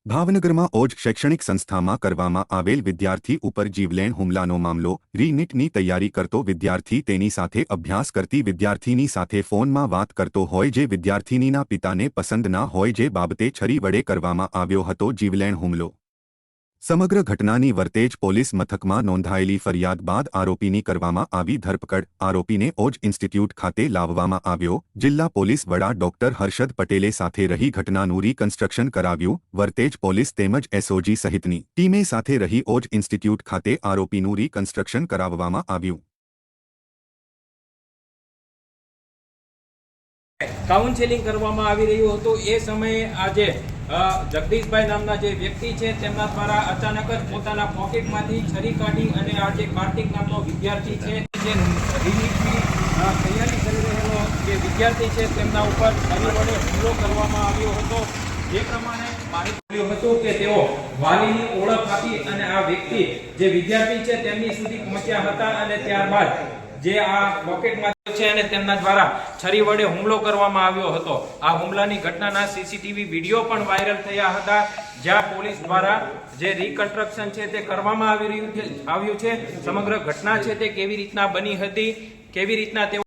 ભાવનગરમાં ઓજ શૈક્ષણિક સંસ્થામાં કરવામાં આવેલ વિદ્યાર્થી ઉપર જીવલેણ હુમલાનો મામલો રીનીટની તૈયારી કરતો વિદ્યાર્થી તેની સાથે અભ્યાસ કરતી વિદ્યાર્થીની સાથે ફોનમાં વાત કરતો હોય જે વિદ્યાર્થીનીના પિતાને પસંદ ના હોય જે બાબતે છરી વડે કરવામાં આવ્યો હતો જીવલેણ હુમલો। સમગ્ર ઘટનાની વર્તેજ પોલીસ મથકમાં નોંધાયેલી ફરિયાદ બાદ આરોપીની કરવામાં આવી ધરપકડ। આરોપીને ઓજ ઇન્સ્ટિટ્યૂટ ખાતે લાવવામાં આવ્યો। જિલ્લા પોલીસ વડા ડોક્ટર હર્ષદ પટેલે સાથે રહી ઘટનાનું રિકન્સ્ટ્રક્શન કરાવ્યું। વર્તેજ પોલીસ તેમજ એસઓજી સહિતની ટીમે સાથે રહી ઓજ ઇન્સ્ટિટ્યૂટ ખાતે આરોપીનું રિકન્સ્ટ્રક્શન કરાવવામાં આવ્યું। કાઉન્સેલિંગ કરવામાં આવી રહ્યું હતું એ સમયે આજે જગદીશભાઈ નામના જે વ્યક્તિ છે તેમના દ્વારા અચાનક જ પોતાના પોકેટમાંથી છરી કાઢી અને આ જે કાર્તિક નામનો વિદ્યાર્થી છે જે રીનીટની તૈયારી કરી રહેલો જે વિદ્યાર્થી છે તેમના ઉપર છરી વડે હુમલો કરવામાં આવ્યો હતો। જે પ્રમાણે માહિતી મળ્યું હતું કે તેઓ વાલીની ઓળખ આપી અને આ વ્યક્તિ જે વિદ્યાર્થી છે તેમની સુધી પહોંચ્યા હતા અને ત્યારબાદ જે આ પોકેટમાં છે અને તેમના દ્વારા છરી વડે હુમલો કરવામાં આવ્યો હતો। આ હુમલાની ઘટનાના સીસીટીવી વિડીયો પણ વાયરલ થયા હતા જ્યાં પોલીસ દ્વારા જે રિકન્સ્ટ્રક્શન છે તે કરવામાં આવ્યું છે। સમગ્ર ઘટના છે તે કેવી રીતના બની હતી, કેવી રીતના તેઓ